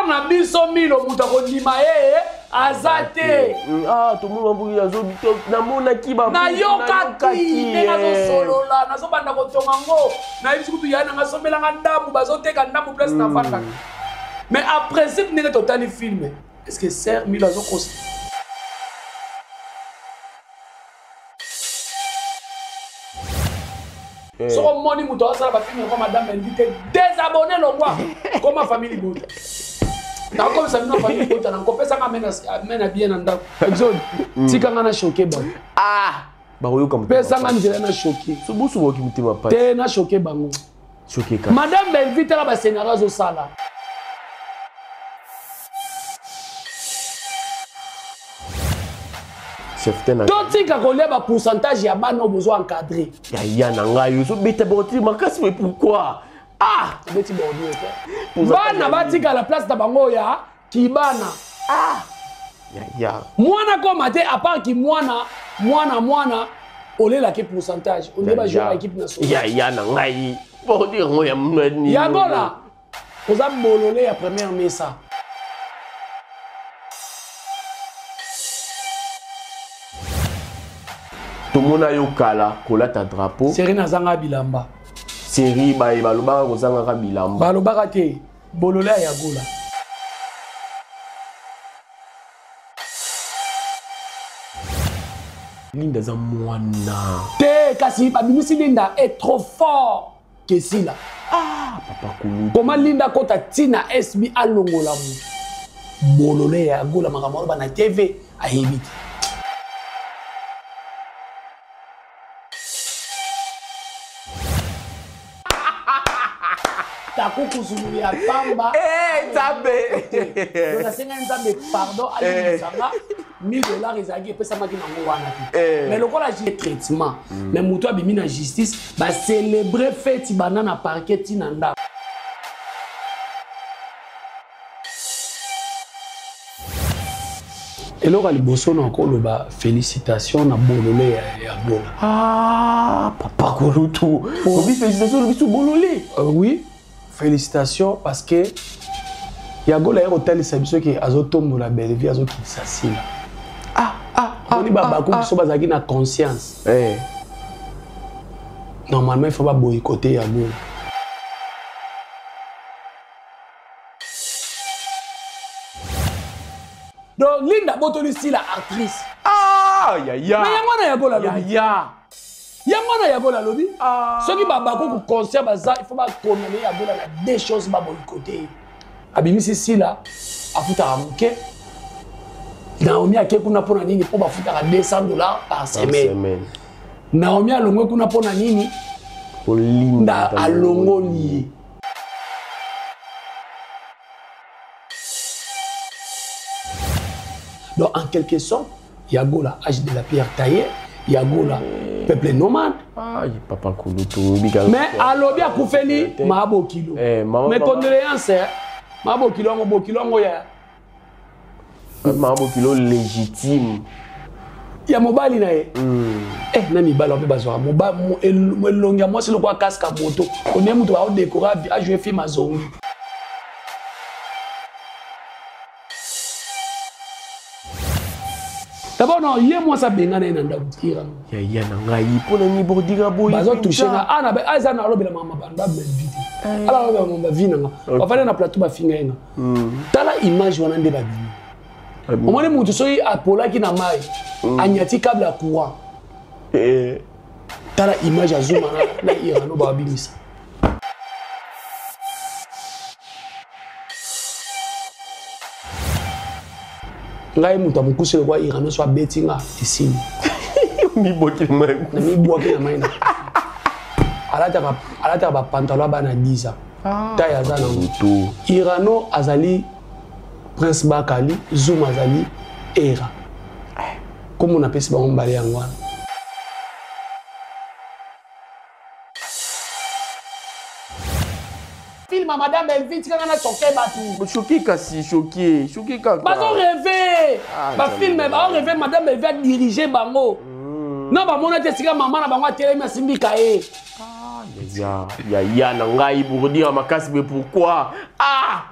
frère na biso milo muta ko ndima azate. Ah, tout le monde a dit na mona kiba. Na yokaki ne nazo solola nazo banda ko tongango. Na yibisi kutu yana ngasomela ngandambu bazoteka ndambu place na fanda. Mais à principe n'est total film. Est-ce que c'est milo azo kosi? So money muto asala ba film comme madame invité désabonner le roi comme ma famille bota. Na comme ça ma famille bota na kopesa ka mena bien nda. Exode. Tika ngana choqué ba. Ah, ba oyo comme pesa ngana nzela na choqué. So busu bo ki mutima pa. Te na choqué bango. Choqué ka. Madame invité la ba scénario zo sala. Tout ka kolia ba pourcentage ya bana besoin encadré. Ya na ngayo so beta boti makasi mais pourquoi? Ah, beti bordi ok. Bana batika la place da bango ya kibana. Ah. Ya. Mwana ko mate à part ki mwana olela ke pourcentage. On débat jouer équipe nationale. Ya na ngayi. Pour dire ngo ya mweni. Ya gola. Oza bololé ya première mesa. Tout le monde a eu kala, kola ta drapeau. Série na zanga bilamba. Série ba balobaka ko zanga bilamba. Balobaka te bololé ya gola. Linda za mwana. Te kasi babimisi Linda est trop fort que si là. Ah, papa Kulu. Comment Linda kota tina SB alongola mu. Bololé ya gola makamoro ba na TV ayebiti. Takukuzulu ya pamba. Nzambe. Donc la senga nzambe pardon ali sanga $1000 ezaki epesa maki nango wana te. Mais lokola j'ai traitement. Mais muto abimi na justice ba célébrer fête banana parquet tinanda. Et là, il y a encore félicitations à Bololé et à Bola. Ah, papa Kolutu. Oui, félicitations à Bololé. Oui, félicitations parce que il y a un hôtel qui est Azotombo la belle vie, Azo qui s'assied. On dit que na conscience. Normalement, il ne faut pas boycotter Yagola. Donc, Linda Botoli, c'est la actrice. Ah, ya. Mais il y a Yagola lobby. Il y a Yagola lobby. Ceux qui ont un concert, il faut pas condamner Yagola à des choses pas boycotter. Abimi c'est là, à foutre à Mouké. Naomi a quelqu'un pour la nini pour foutre à $200 par semaine. Naomi a longo kuna pour la nini pour Linda à longo lié. Donc en quelque sorte, Yagola, âge de la pierre taillée, Yagola, peuple nomade. Ah, papa Kolutu. Mais à l'objet à Koufeli, Mahabo Kilo. Mais condoléances, Mahabo Kilo, ya. Mahabo Kilo légitime. Il y a mobile na ye. Na mi balo be bazwa mobile elongia moi c'est le quoi casque à moto. On est muto a décorer à jouer film à zongi. D'abord non, hier moi ça bengana na ndakutira. Ya na ngai pona ni bordira boy. Bazo toucher na ana ba azana lobe la mama banda be vite. Ala lobe mama vina nga. On va aller na plateau ba finga nga. Tala image wana nde ba bini. Au moins mutu soyi apola ki na mai. Anyati câble à courant. Tala image azuma na irano ba bimisa. Ngai muta mukuse kwa irano so betinga isini. Mi boki mai. Na mi boki na mai na. Alata ba pantalon ba na 10 ans. Taya za na mutu. Irano azali Prince Bakali, Zoom azali era. Comment on appelle ça on balé en wana. Film à madame invite quand on a choqué batu. Choqué kasi, choqué kaka. Ba on rêver. Ba film ba on rêver madame elle va diriger bango. Non ba mona te sika maman na bango télé mais simbi kaé. Ya na ngai pour dire makasi mais pourquoi? Ah!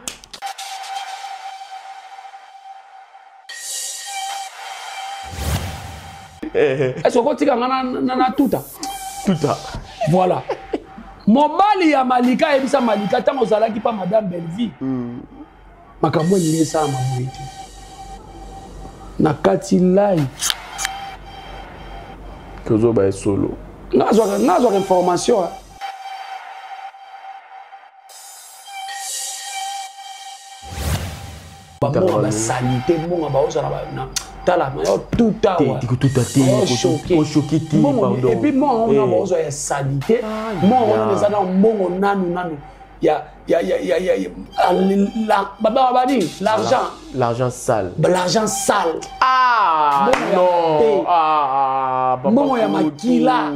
Est-ce qu'on tika na tuta? Tuta. Voilà. Mobali ya Malika ebisa Malika tango zalaki pa madame Belleville. Makambo ni ça maboyete. Na kati live. Kozo ba solo. Nazo information. Monga ba sanité, monga ba oza na tala ma tout à choqué pardon. Et puis moi on a besoin de sanité, moi on est dans mongo nanu. L'argent sale. L'argent sale. Ah non. Mongo ya makila.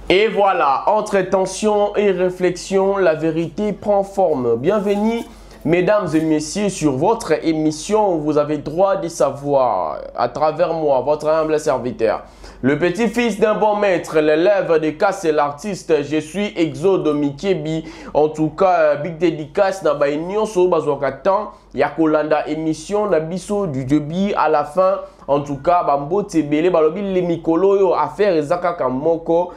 Et voilà, entre tension et réflexion, la vérité prend forme. Bienvenue, mesdames et messieurs, sur votre émission où vous avez droit de savoir, à travers moi, votre humble serviteur. Le petit-fils d'un bon maître, l'élève de casse et l'artiste, je suis Exode Mikebi. En tout cas, big dédicace na ba union so bazokatan ya kolanda émission na biso du début à la fin. En tout cas, bambo tebele balobi le mikolo yo affaire ezaka kamoko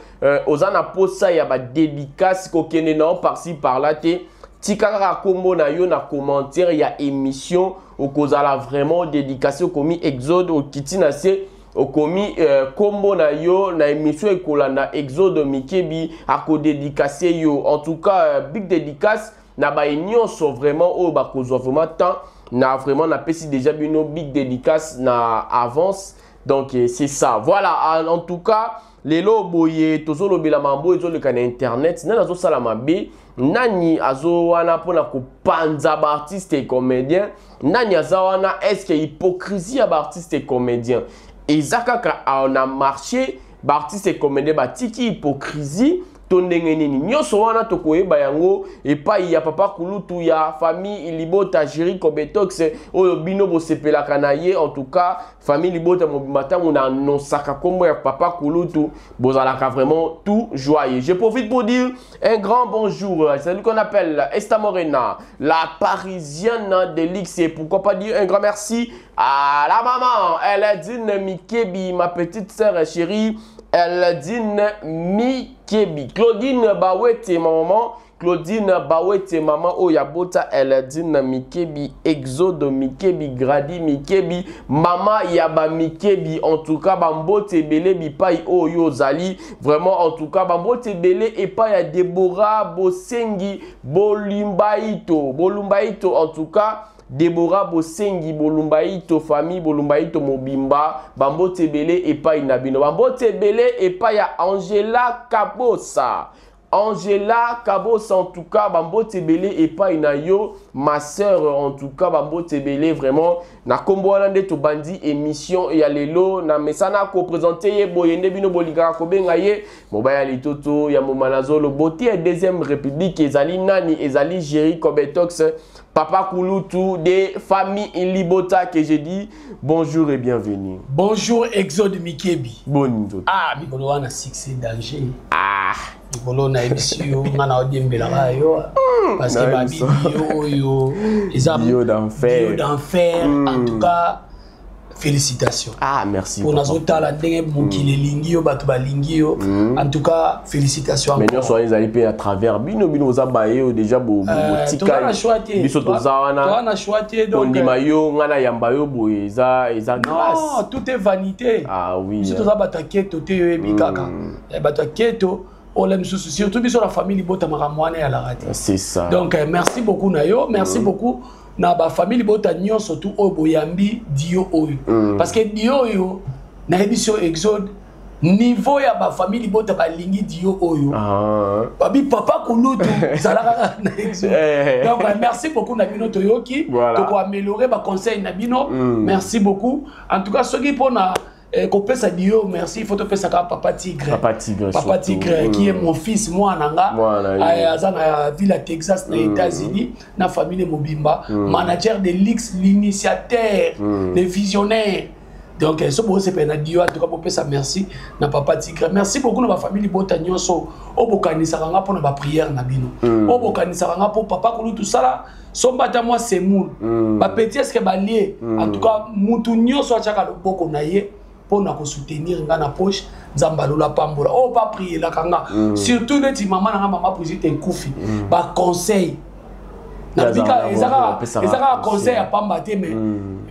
ozana posa ya ba dédicace ko kene na par-ci par-là te tikaka kombo na yo na commentaire ya émission okozala vraiment dédicacé komi Exode au kitina se okomi kombo na yo na émission ekolanda Exode Mikebi ako dédicacé yo. En tout cas, big dédicace na ba nyonso vraiment o ba kozwa vraiment temps na vraiment na pesi déjà bino big dédicace na avance. Donc c'est ça. Voilà, en tout cas, lelo boye tozo lobela mambo ezo le kana internet na zo sala mabe nani azo wana pona ko panza ba artiste et comédien nani azawana est-ce que hypocrisie ya ba artiste et comédien ezakaka on a marché ba artiste et comédien ba tiki hypocrisie tondenge nini nyonso wana tokoyeba yango epai ya papa kulutu ya famille Libota Jiri Kobetox oyo bino bosepelaka na ye. En tout cas, famille Libota mobimata on a annoncaka kombo ya papa kulutu bozalaka vraiment tout joyeux. Je profite pour dire un grand bonjour à celui qu'on appelle Esta Morena, la parisienne de l'X, et pourquoi pas dire un grand merci à la maman Eladine Mikebi, ma petite sœur chérie Eladine Mikebi. Claudine Bawete maman, Claudine Bawete maman Oyabota Eladine Mikebi, Exode Mikebi, Gradi Mikebi, Mama Yaba Mikebi. En tout cas, Bambote Bele Bipai Oyo Zali. Vraiment, en tout cas, Bambote Bele et pas ya Deborah Bosengi Bolumbaito. Bolumbaito, en tout cas. Deborah Bosengi Bolumbaito, famille Bolumbaito Mobimba, Bambo Tebele et pas Inabino. Bambo Tebele et pas ya Angela Kabosa. Angela Kabosa, en tout cas, Bambo Tebele et pas Inayo, ma soeur, en tout cas, Bambo Tebele, vraiment, na kombo anande to bandi émission et alelo, na mesana ko présenter ye boyende bino bolika ko benga ye, mobaya litoto ya momanazo lo boti et deuxième république ezali nani ezali Jiri Kobetox. Papa Kulutu des familles Libota que j'ai dit bonjour et bienvenue. Bonjour Exode Mikebi. Bonjour. Ah, Mikolo wana succès danger. Ah. Mikolo na émission ngana odiembela yo parce que ba bio bio d'enfer. Bio d'enfer. En tout cas, félicitations. Ah, merci. Pour nous autres, la dernière mokile lingio, batuba lingio. En tout cas, félicitations. Mais nous sommes allés à travers bino bino zabaye déjà bo tika. Toi na choisi. Biso tozawana. Toi na choisi donc. On dit mayo ngana yambayo bo eza grâce. Non, tout est vanité. Ah oui. Biso toza bataketo te ebikaka. Bataketo. Surtout biso la famille Libota maramwane à la radio. C'est ça. Donc merci beaucoup Nayo, merci beaucoup. Na ba famille Libota nyon surtout au boyambi dio oyo parce que dio yo na émission Exode niveau ya ba famille Libota ba lingi dio oyo babi papa kulutu zalaka na Exode. Donc merci beaucoup na bino toyoki to ko améliorer ba conseil na bino. Merci beaucoup en tout cas ceux qui pona Kopesa Dio, merci. Il faut te faire ça Papa Tigre. Papa Tigre. Papa Tigre, qui est mon fils, moi, Nanga. À Ville à Texas, aux États-Unis, dans la famille Mobimba. Manager de l'X, l'initiateur, le visionnaire. Donc ce beau c'est pena Dio en tout cas pour ça merci na papa Tigre. Merci beaucoup na ma famille Bota nyonso o bokanisa nga pour na ba prière na bino. O bokanisa nga pour papa kulu tout ça là. Sombata moi c'est moul. Ba petit est-ce que ba lié en tout cas mutu nyonso achaka loboko na ye pour na ko soutenir nga na poche Zambalola pambola. Oh pas prier la kanga. Surtout les maman na maman Brigitte Nkoufi. Ba conseil na bika ezaka conseil à pambate mais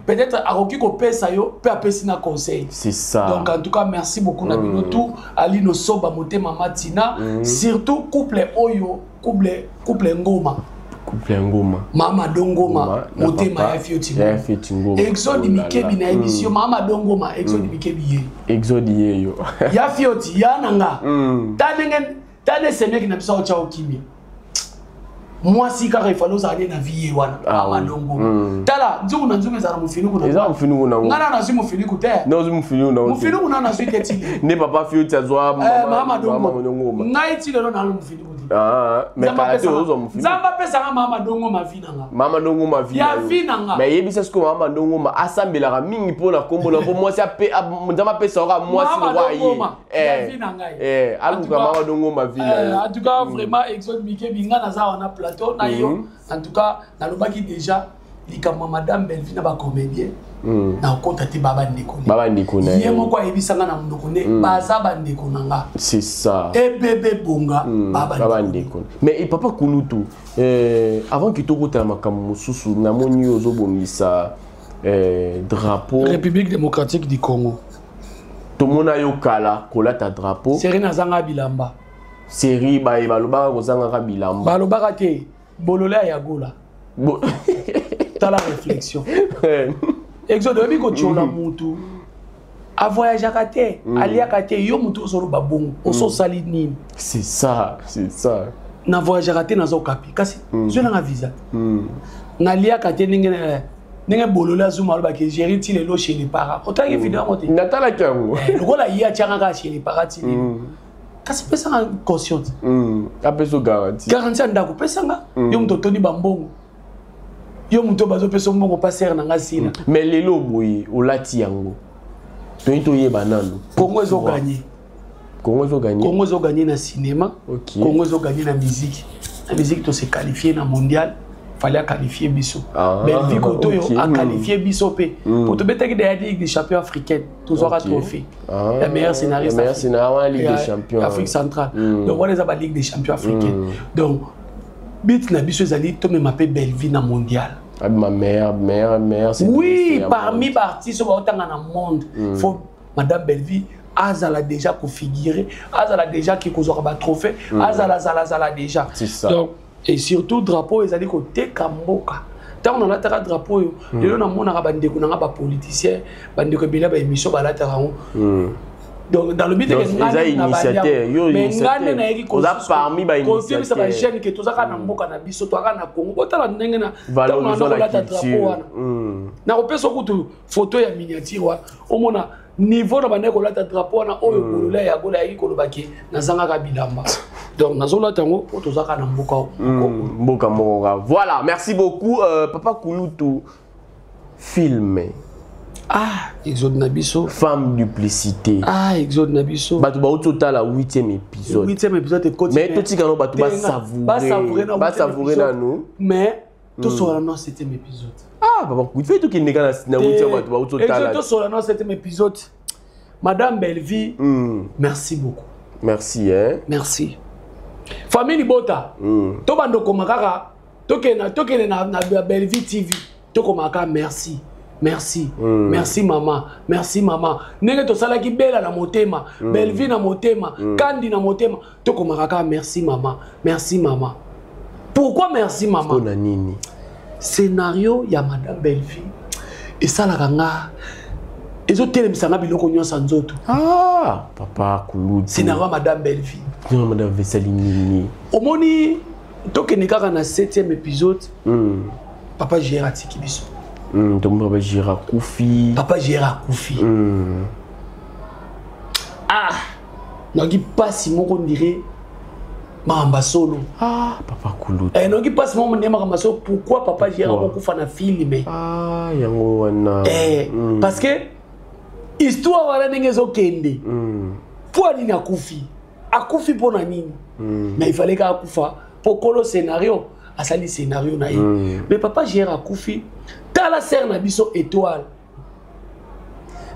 peut-être à Rocky ko pesa yo peut apesi na conseil. C'est ça. Donc en tout cas merci beaucoup na bino tout Ali no soba motema matina surtout couple oyo couple ngoma. Couple ngoma. Mama dongoma motema ya fioti. Ya fioti ngoma. Exode mikebi na émission Mama dongoma exode mikebi ye. Exode ye yo. Ya fioti ya nanga. Tane semeki na biso cha okimia. Moi si car il fallait aller na vie wana Mama dongoma. Tala nzungu na nzungu za mufini kuna. Eza mufini kuna. Ngana na simu mufini kutea. Non zimu mufini na. Mufini kuna na suite tili. Ne papa fioti azwa Mama dongoma. Ngai tili na mufini kutea. Ah, mais quand tu oses mufini. Zamba pesa nga Mama dongoma vina nga. Mama dongoma vina. Ya vina nga. Mais yebisa ce que Mama dongoma asambela ka mingi pona kombo na moi si ape ndama pesa ka moi si roi. Ya vina nga. Aluka Mama dongoma vina. En tout cas vraiment Exode Mike binga na za wana plateau na yo. En tout cas na lobaki déjà likama Madame Belvina ba comédien. Na okota te baba ndeko. Baba ndeko na. Yé moko ayebisa nga na ndoko ne baza ba ndeko nanga. C'est ça. Et bébé bonga baba ndeko. Mais papa Kulutu avant que tu kota makambo mususu na moni ozo bomisa drapeau République démocratique du Congo. To mona yo kala kolata drapeau. Serena zanga bilamba. Série ba balobaka kozanga bilamba. Balobaka te bolola ya gola. T'as la réflexion. Exode obi ko tchola mutu. A voyage à Kate, ali à Kate, yo mutu solo babongo, oso sali nini. C'est ça, c'est ça. Na voyage à Kate na zo kapi, kasi je na visa. Na li à Kate ninge bolola zuma lo ba ke gérer ti lelo chez les parents. Autant évidemment te. Natala kango. Le rôle a ya tianga chez les parents ti. Kasi pesa consciente. Apeso garantie. Garantie ndako pesa nga. Yo mutu toni bambongo. Yo mutu bazo pesa mbongo passer na ngasina. Mais lelo boyi olati yango. Toito ye banano. Congo zo gagner. Congo zo gagner. Congo zo gagner na cinéma. Okay. Congo zo gagner na musique. La musique to se qualifier na mondial. Fallait qualifier biso. Belgique auto yo a qualifié biso pe. Pour te mettre dans la Ligue des champions africaine, tous aura trophée. La meilleure scénariste. La meilleure scénariste en Ligue des champions. Afrique centrale. Donc on les a la Ligue des champions africaine. Donc bit na biso ezali to me m'appelle Belvie na mondial. Ma mère. Oui, parmi les artistes au monde, faut Madame Belvie azala déjà configuré, azala déjà qui cause un trophée, azala déjà. C'est ça. Donc et surtout drapeau ils allaient côté Kamboka. Tant on a la drapeau, il y a un monde à bande qu'on a pas politicien, bande que bila ba émission ba la donc dans le but de les initiateurs, mais ngane na yeki ko parmi ba initiateurs. Ça va gêner que tous ça kana mboka na biso to aka na Congo. Botala ndenge na valoriser la culture. Na opeso kutu photo ya miniature wa omona niveau na bande ko lata drapeau na oyo kolola ya gola yiki kolobaki na zanga ka bilamba. Donc nazola tango to zaka na mboka mboka mboka. Voilà, merci beaucoup Papa Kulutu film. Ah, Exode Nabiso. Femme duplicité. Ah, Exode Nabiso. Batu ba total la 8e épisode. 8e épisode est côté. Mais tout ce qu'on batu ba savourer. Ba savourer na nous. Mais tout sur la 7e épisode. Ah, papa, il fait tout qui n'est qu'à na 8e batu ba total. Exode sur la 7e épisode. Madame Belvie, merci beaucoup. Merci hein. Merci. Famille Bota. To bando komakaka, tokene na Belvie TV. To komaka merci. Merci. Merci maman. Merci maman. Nenge to sala ki bela na motema, Belvie na motema, Kandi na motema. To komaraka merci maman. Merci maman. Pourquoi merci maman? On a nini? Scénario ya Madame Belvie. Et ça la kanga. Ezo telemisa nga biloko nyonso nzoto. Ah, Papa Kulutu. Scénario Madame Belvie. Non, Madame Vesali nini. Omoni tokene kaka na 7e épisode. Papa Gérard Tikibiso. Papa Gérard Koufi. Papa Gérard Koufi. Ah, n'ogi pas si mon on dirait Mamba Solo. Ah, Papa Kulutu. N'ogi pas si mon Mamba Solo. Pourquoi Papa Gérard Koufi na film? Ah, yango wana. Parce que histoire wana ndenge ezokende po nini akufi mpo na nini mais il fallait ka akufa po kolo scénario asali scénario na ye mais papa JR akufi tala sœur na biso étoile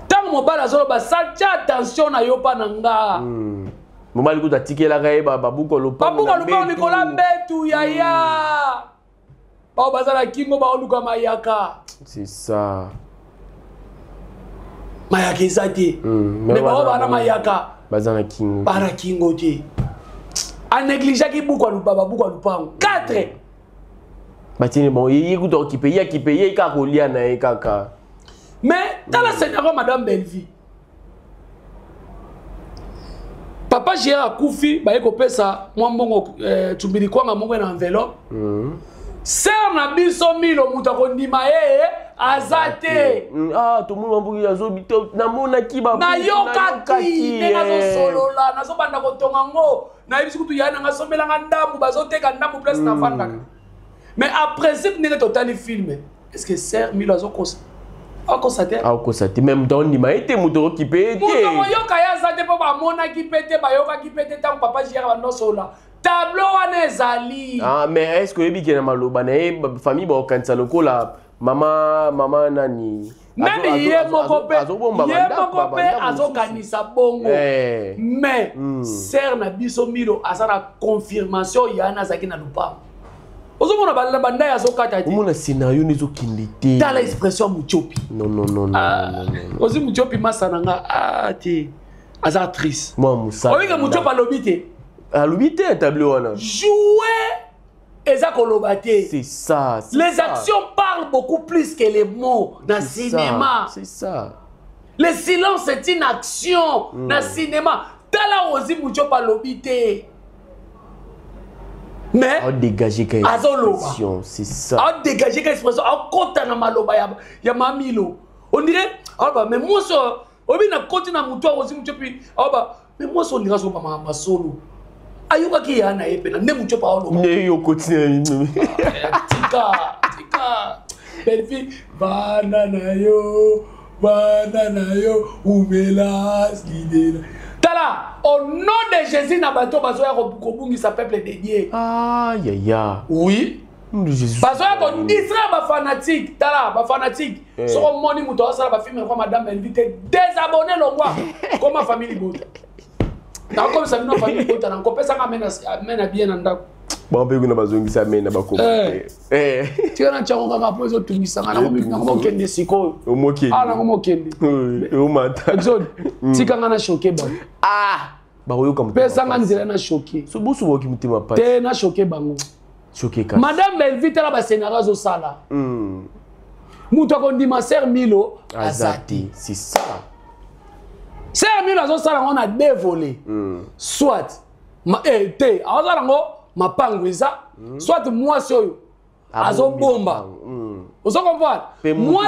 tant mobali azoloba satia attention na yo pa na nga mobali kuta tikelaka ye babuko lopango Nicolas Mbetu yaya bao bazala kingo baoluka mayaka c'est ça mayaka eza te mais bao bana mayaka bazana kingo para kingo te a négligé buku alupango 4 batini bon ye kuta okipe ye ka kolia na ye kaka mais dans la scénario madame Belleville papa JR akufi baye kopesa mwa mbongo tumbili kwanga mongo na enveloppe sœur na biso milo muta kondima ye azate to mu mbuki azobito na mona kiba na yokaki nenga solola nazo banda kotonga ngo na yebisi kutu yana nga sombela nga ndambu bazoteka ndambu place na fandaka mais à principe n'est total film est-ce que sœur milo azokosa akosate même dans ni maite muto ki pete muto yoka ya zate po ba mona ki pete ba yoka ki pete tant papa JR ba nosola tableau wana ezali mais est-ce que yebi kena maloba na famille ba okanisa lokola mama nani même ye moko pe azokanisa bongo mais sœur na biso milo asala confirmation yana zaki na lupango ozomona bala banda ya zokata ti omona scénario nizo kindete tala expression muchopi non ozi muchopi masana nga ti aza actrice moi musala olinga muchopi alobi te tableau wana jouer eza koloba te c'est ça les actions parlent beaucoup plus que les mots dans cinéma c'est ça le silence c'est une action dans cinéma tala ozi muchopi alobi te mais a dégagé quelle expression, c'est ça. A dégagé quelle expression, a kota na maloba ya mamilo. On dirait mais moi ça obi na koti na muto ozi muchopi mais moi ça on dirait so ma solo. Ayuka ki ya na epena ne muchopa olo. Ne yo continue. Tika Belleville bana na yo umelas lidela. Tala, au nom de Jésus, Nabato Bazoya Kobungi sa peuple dédié. Oui. Bazoya kon Israël ba fanatique. Tala, ba fanatique. So moni muto sala ba film kwa madame Belleville désabonner le roi comme ma famille bote. Na comme ça notre famille bote na kopesa ka mena bien ndako. Bon pe kuna bazongi sa mena ba ko. Tu na chango ka po zo tumisa na ko kende siko. O mokende. Na ko mokende. O mata. Exode. Tika ngana choqué ba. Ba oyo comme pesa nga nzela na choqué. So bosu boki mutima pa. Te na choqué bango. Choqué ka. Madame Belleville la ba scénario zo sala. Muto ko ndima sœur Milo azati. C'est ça. Sœur Milo zo sala on a dévolé. Soit te azala ngo mapangwiza soit moi soyo azo bomba. Vous comprenez? Moi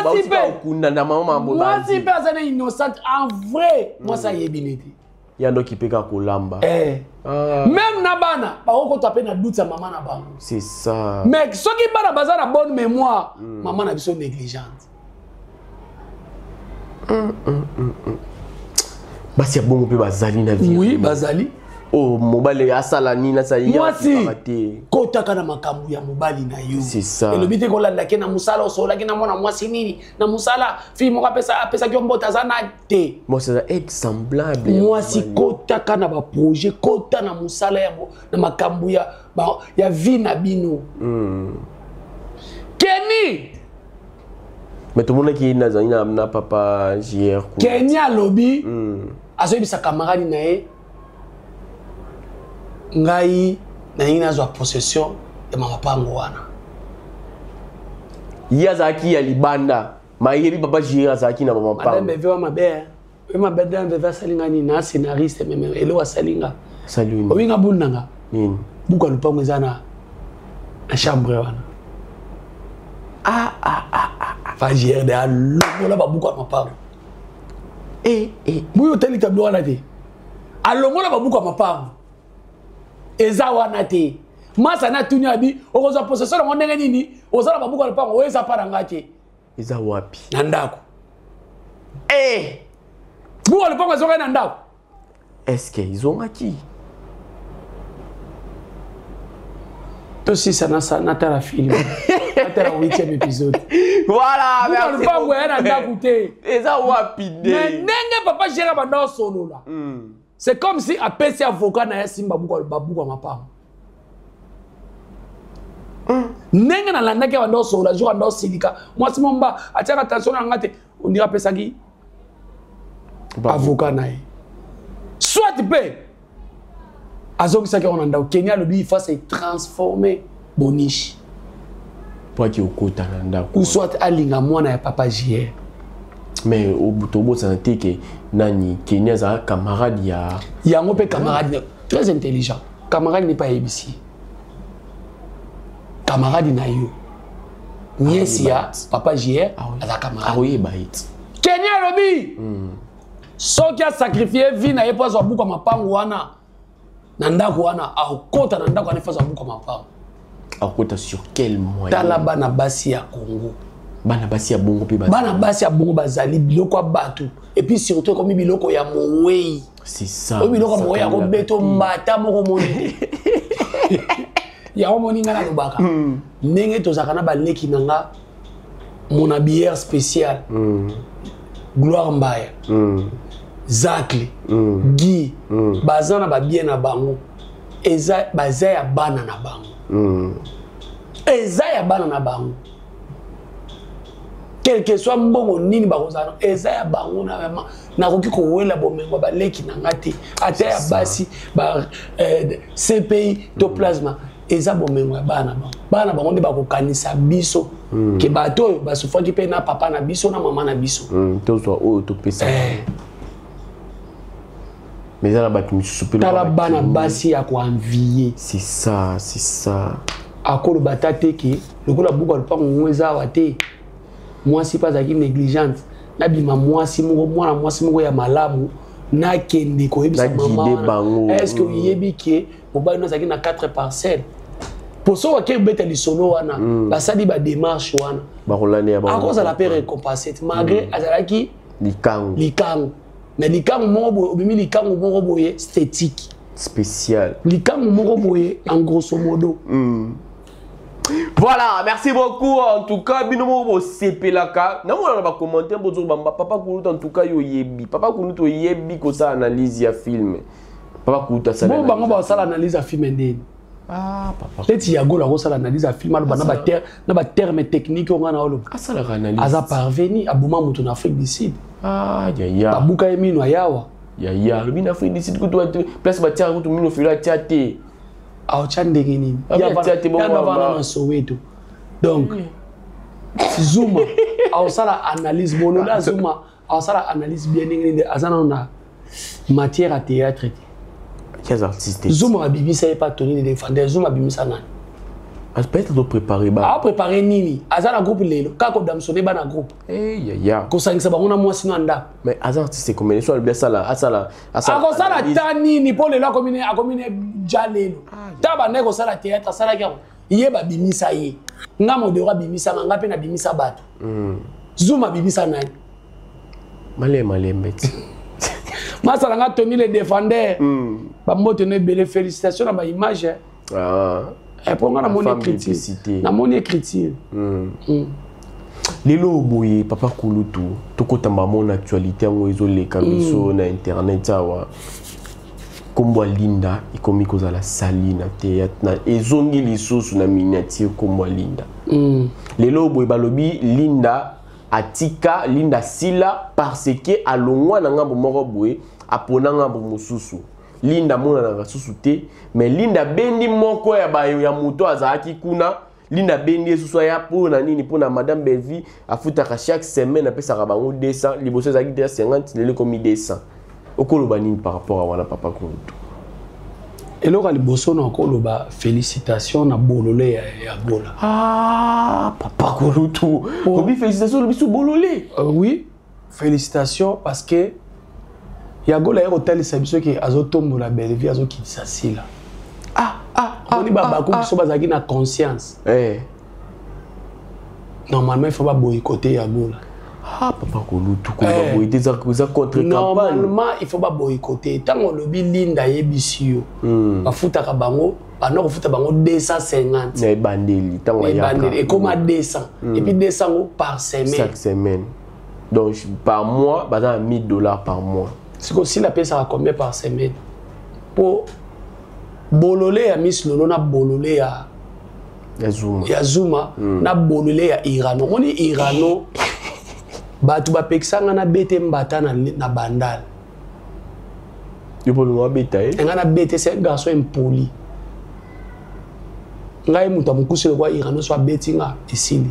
si pe azana innocente en vrai moi ça yebineti. Yando ki peka kolamba. Même na bana ba ko taper na doute maman na bango. C'est ça. Mais ceux qui bana bazana bonne mémoire, maman na biso négligente. Basi bongo pe bazali na vie. Oui, bazali. Oh, mobali asala nina sa ya. Moi si kotaka na makambu ya mobali na yo. C'est ça. Et le bité ko landa ke na musala osola ke na mona mwasi nini na musala fi mo pesa ki mbota zana te. Moi ça être semblable. Moi si kotaka na ba projet kota na musala ya na makambu ya vie na bino. Kenny mais tout le monde qui est na papa JR. Kenya lobby. Azo bisa camarade na ye. Ngai na ina zo possession ya mama pango wana. Yazaki ya libanda. Mayebi papa JR azaki na mama pango. Madame vewa mabe. Ema bedam vewa salinga ni na scénariste même elo salinga. Salut. Obinga bunanga. Nini? Buka lupango ezana na chambre wana. Fa JR de alomola ba buka mapango. Buyo teli tablo wana te. Alomola ba buka mapango. Eza wana te. Masa na tuni abi okoza possession ngo ndenge nini ozala ba buka lupango eza paranga te. Eza wapi? Na ndako. Bourg le pas zoka na ndako. Est-ce qu'ils ont acquis? Toi aussi ça n'a pas la film. C'était le 8e épisode. Voilà, merci. Pas ouais na ndako té. Et ça wapide. Mais nenge papa gère banda solo là. C'est comme si a PC avocat na simba babuka mapam. Nenge na landa ke banda solo jour anda silika. Moi si momba atira attention na ngate on dira pesa ki avocat na ye. Soit tu peux Azok ça qu'on anda Kenya le bi face est transformé boniche. Pour qui au côté nanda. Ou soit alinga mwana ya papa JR. Mais au bout ça n'était que nani Kenya za camarade ya. Yango pe camarade très intelligent. Camarade n'est pas ABC. Camarade na yo. Niesi ya papa JR ala camarade. Ah oui bait. Kenya lobi. So qui a sacrifié vie na yepo zo buka mapango wana. Na ndako wana akota na ndako anafa zo buka mapango. Akota sur quel moyen? Tala bana basi ya Congo. Bana basi ya bongo pe basi. Bana basi ya bongo bazali biloko batu. Et puis surtout comme biloko ya mowei. C'est ça. Obi biloko mowei ya ko beto mbata moko moni. Ya ko moni ngana lobaka. Ndenge tozaka na baleki nanga mon bière spécial. Gloire Mbaya. Zakli. Guy. Bazana ba bien na bango. Eza baza ya bana na bango. Eza ya bana na bango. Quel que soit mbongo nini bakozana eza ya bango na koki ko wela bomengo ba leki na ngati ata ya basi ba CPI to plasma eza bomengo ya bana bango nde bakokanisa biso ke bato basufaki pe na papa na biso na mama na biso to so o to pesa mais ça la ba kimi super tala bana basi ya ko envier c'est ça akolo batate ke lokola buka lupango ngweza wate moi si pas aki négligente na bima moi si moko ya malamu na kende ko yebisa maman est-ce que yebi ke mobali no zaki na 4 parcelles pour so ke beta lisolo wana basali ba démarche wana ba rolane ya ba à cause la paix récompensée malgré azalaki likango mais likango moko obimi likango moko boye esthétique spécial likango moko boye en grosso modo. Voilà, merci beaucoup. En tout cas, binomo CP laka. Na on va commenter bozo bamba papa kuluta en tout cas yo yebi. Papa kuluta yebi ko sa analyse ya film. Papa kuluta ça. Bon bango ba sa analyse ya film ndeni. Ah papa. Leti ya go la ko sa analyse ya film alo na ba terme technique on na olo. Ah ça la analyse. Aza parvenu abuma mutu na Afrique du Sud. Ah ya. Babuka emino yawa. Ya. Le bin Afrique du Sud ko to place ba tia ko to mino filo tia te. Ndenge nini ya bana na Soweto donc Zuma ausala analyse bolola Zuma ausala analyse bien nini azana na matière à théâtre quels artistes Zuma abibisa pas Tony de défendre Zuma abimisa nani peut-être de préparer ba préparer nini azana groupe lelo kako damsone bana groupe ya ko sangisa bango na mwasi na nda mais artiste comme les soit bien ça asala akosala tani pour lelo akomine jalelo taba neko sala théâtre sala kya yeba bimisa ye ngamo de bimisa ngape na bimisa bato Zuma bimisa nani malé mbeti masala nga Tony le défendeur ba moto ne belle félicitations na ba image pour moi, na mon écriture. Lelo boye papa kulutu tokota mon actualité ngo ezoleka biso na internet awa kombo Linda ikomi kozala sali na théâtre na ezongi lisusu na miniature kombo Linda. Lelo boye balobi Linda atika Linda sila parce que alongwa na ngambo moko boye apona ngambo mususu. Linda mona na susu te mais Linda bendi moko ya moto azaki kuna Linda bendi susu ya pona nini pona madame Belvi afutaka chaque semaine apesaka bango 200 liboso ezaki 50 lelo komi 200 okoloba nini par rapport à wana papa Kulutu eloko liboso na okoloba félicitations na bololé ya gola papa Kulutu obi félicitations le bisu bololé oui félicitations parce que Yagola est hôtel sabiso qui azotombo la belle vie azokitisa sila. On dit baba ko so bazaki na conscience. Normalement il faut pas boycotter Yagola. Ah, papa Kolutu, boycotter ça contre campagne. Normalement, il faut pas boycotter. Tant on le dit Linda Yebisio, ba futa ka bango, ba no futa bango 250. Et bandeli, tant on et comme à 200. Et puis 200 par semaine. Chaque semaine. Donc par mois, bah dans $1000 par mois. C'est que si la paie ça va combien par semaine? Pour bololé à Miss Lolo na bololé à Zuma, na bololé à Irano. On est Irano. Batu ba peksanga na bete mbata na bandal. Tu peux nous embêter. Nga na bete c'est un garçon impoli. Ngai muta mukuse kwa Irano so beti nga esili.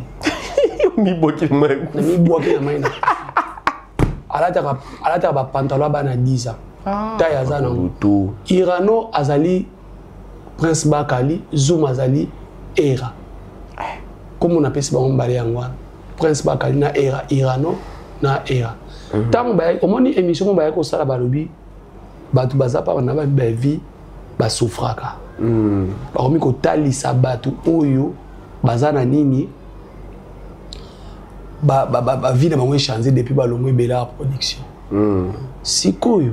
Mi boki mai. Na mi boki na mai na. Alata ba pantalon ba na 10 ans. Ta ya zana. Irano azali Prince Bakali, Zuma azali Era. Comme on appelle ça on bale yangwana. Prince Bakali na Era, Irano na Era. Tant ba omoni émission ba ko sala balobi batu bazapa na ba vie ba souffraka. Ba komi ko talisa batu oyo bazana nini ba vie na bango changer depuis ba longo bela production. Sikoyo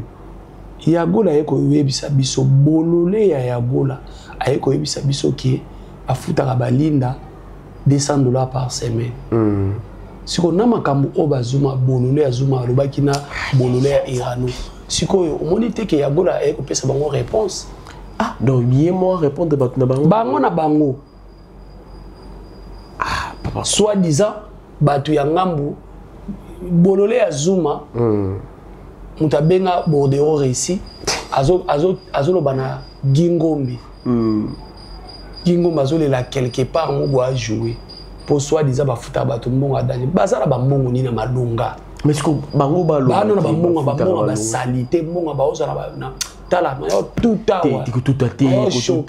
Yagola yeko yebisa biso bolole ya Yagola ayeko yebisa biso ki afuta ka balinda $200 par semaine. Siko na makambo o bazuma bolole ya Zuma alobaki na bolole ya Irano. Siko omoni te ke Yagola ayeko pesa bango réponse. Ah donc bien moi répondre batu na bango. Bango na bango. Ah papa soit disant batu ya ngambu bolole ya Zuma. Mutabenga Bordeaux réussi azo bana Gingombi Gingombi azo la quelque part mo boa jouer pour soi disant ba futa ba tout mbongo adani bazala ba mbongo ni na malunga mais ce que bango ba lo ba no na ba mbongo ba salité mbongo ba oza na tala na tout ta wa tout à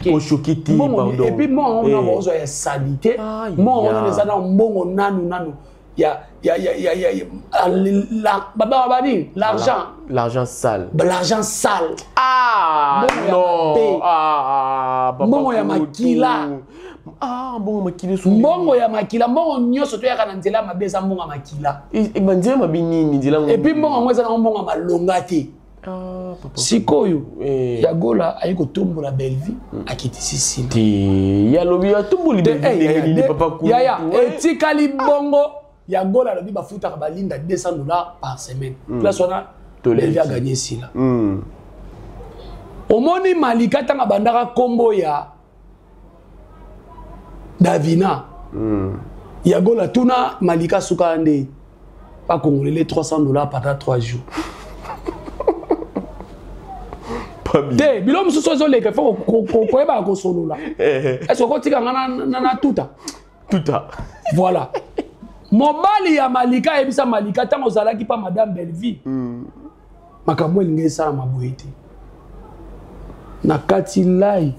ko choqué pardon et puis moi on a oza ya salité moi on les a na mbongo nanu l'argent sale. L'argent sale. Ah non. Mbongo ya makila. Ah mbongo makila. Mbongo ya makila. Mbongo nyoso to ya kana nzela mabeza mbongo ya makila. E banzela mabinini nzela. Et puis mbongo mweza na mbongo malonga te. Ah papa. Sikoyo. Yagola ayiko tombola Belleville akiti Sicile. Ti ya lobi ya tombola Belleville papa ku. Ya etikali bongo. Yagola lobi bafuta ka balinda $200 par semaine. Là sona Belleville a gagné ici là. Omoni Malika tanga bandaka kombo ya Davina. Yagola tuna Malika suka ande pas congolais $300 pendant 3 jours. Pas bien. Té bilo mususu zo leke faut ko eba ko solola. Est-ce ko tika ngana na tuta? Tuta. Voilà. Mobali ya Malika ebisa Malika tango zalaki pa madame Belleville. Makambo elingi sala maboyete. Na kati lai.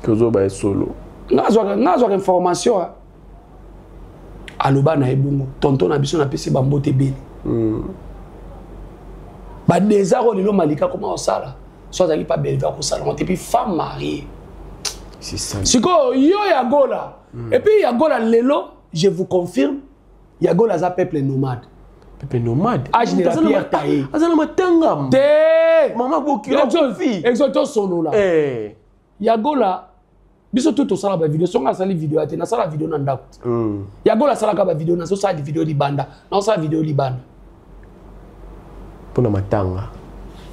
Kozo ba solo. Ngazwa information. Aloba na ebungo tonton na biso na pesi bambote beli. Ba désaro lelo Malika comment on sala? Soit zaki pa Belleville ko sala, et puis femme mariée. C'est ça. Siko yo Yagola. Et puis Yagola lelo, je vous confirme, Yagola za peuple nomade. Peuple nomade. Âge de la pierre taillée. Azala matanga. Té. Maman bokilo fille. Exoto solo là. Yagola biso tout sala ba vidéo, songa sala vidéo ate na sala vidéo na ndako. Yagola sala ka ba vidéo na so sala vidéo libanda. Na sala vidéo libanda. Pona matanga.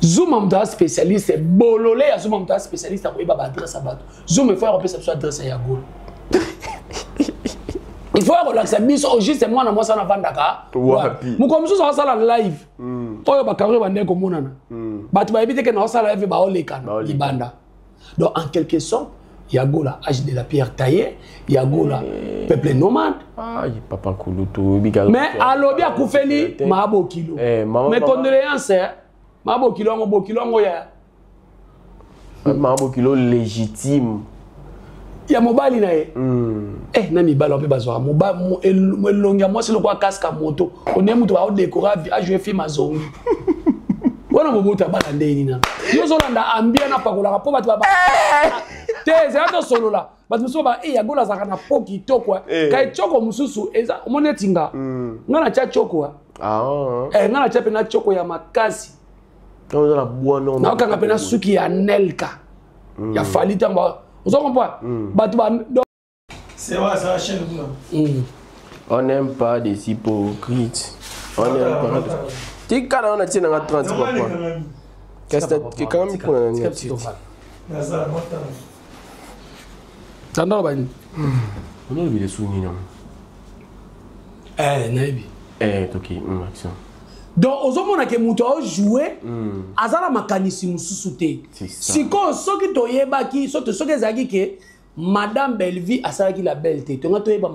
Zuma mta spécialiste bololé ya Zuma mta spécialiste ko ba adresse abato. Zuma il faut repérer sa adresse à Yagola. Il faut relaxer biso au juste moi na moi ça na vandaka. Mu comme ça sala live. Oyo ba carré bande ko monana. Batu ba ebite ke na sala live ba olekana libanda. Donc en quelque sorte Yagola âge de la pierre taillée, Yagola peuple nomade. Ah, papa Kolutu biga. Mais alobi akufeli mabo kilo. Mes condoléances. Mabo kilo ngo ya. Mabo kilo légitime. Ya mobali na ye. Na mibalo pe bazwa mobali elongia moi c'est le quoi casque moto. On est mutu ba décorer a jouer film azongi. Wana mobuta bala ndeni na. Yo zolanda ambia na pakola po batu ba. te solo là bato mosusu ba ya gola azalaka na po kitoko kai choko mosusu eza omoni eti nga na tia choko nga na tia mpenza choko ya makasi naokanga mpenza suki ya nelka ya fali ntango ozo comprendre bato c'est vrai ça chaîne on n'aime pas des hypocrites on n'aime pas tika on a tia nga 30 papa qu'est-ce que quand même pour un Tanda bani. On a vu les souvenirs. Naibi. Ok, action. Donc, aux hommes qui ont joué, azala makanisi mususu te. Siko soki toyeba ki, soki ezaki ke Madame Belleville asalaki la belleté. Tonga toyeba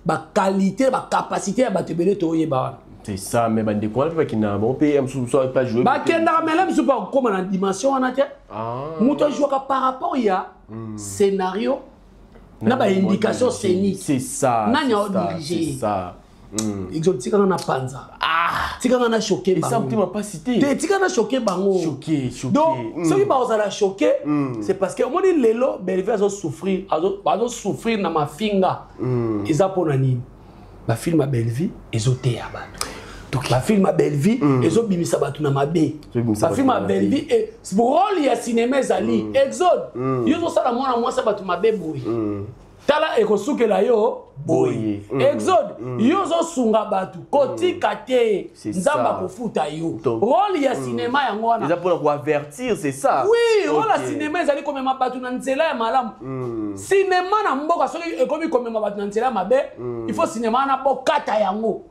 ba qualité, ba capacité ya batebele toyeba. C'est ça, mais bande quoi pas qui n'a bon PM sous pas jouer. Ba kenda même sous pas comme en dimension on a te. Muto jouer par rapport ya scénario. Na ba indication scénique. C'est ça. Nanya dirigé. C'est ça. Exotique on a panza. Tika na choqué bango. Et ça tu m'as pas cité. Tika na choqué bango. Choqué. Donc ceux qui ba osala choqué, c'est parce que on dit lelo Belleville azo souffrir, azo souffrir na mafinga. Eza pona nini? Ba film à Belleville ezoté ya bato. Donc ba film à Belleville ezobimisa bato na mabe. Ba film à Belleville et pour rôle ya cinéma ezali Exode. Yo zo sala mwana mwasa bato mabe boy. Tala ekosukela yo boy. Exode yo zo sunga bato kotika te nzamba kofuta yo. Rôle ya cinéma yango wana. Eza pour avertir, c'est ça. Oui, rôle ya cinéma ezali comme ma bato na nzela ya malamu. Cinéma na mboka soki ekomi comme ma bato na nzela mabe, il faut cinéma na bokata yango.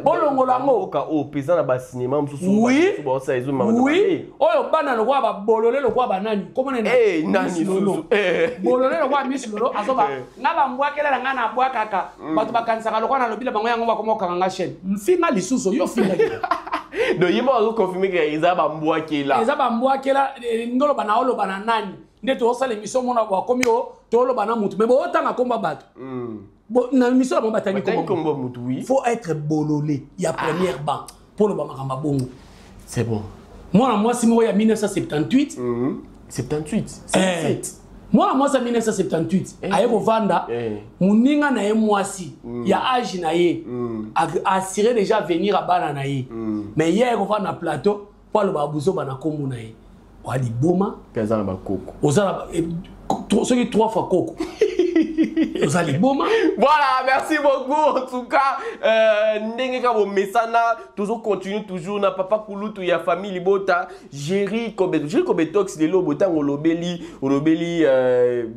Bolongola yango ka o pesa na ba cinéma mususu. Oui. Ça ezo mama. Oui. Oyo bana lokwa ba bolole lokwa ba nani. Comment nani? Nani susu. Bolole lokwa Miss Lolo azoba nga ba mbwakela nga na bwa kaka. Bato bakanisaka lokwa na lobila bango yango bakoma okanga chaîne. Mfinga lisusu yo finga. Donc il m'a confirmé que eza ba mbwakela. Eza ba mbwakela ndolo bana olo bana nani. Ndeto osala émission mona ba komi o tolo bana mutu. Mais bo otanga komba bato. Na mission la bomba tangi komba mutu oui. Faut être bololé. Il y a première banque pour le bamakamba bongo. C'est bon. Moi si moi il y a 1978. 78. 77. Moi c'est 1978. Ayeko vanda. Muninga na ye mwasi. Ya âge na ye. Assuré déjà venir à bana na ye. Mais hier on va na plateau pour le babuzo bana komu na ye. Wali boma. Kazana ba koko. Ozala ceux 3 fois coco. Vous allez bon, voilà, merci beaucoup. En tout cas, n'engagez vos messages, toujours continue toujours na papa Kulutu ya famille libota, Jerry Kobetox de lo botan olobeli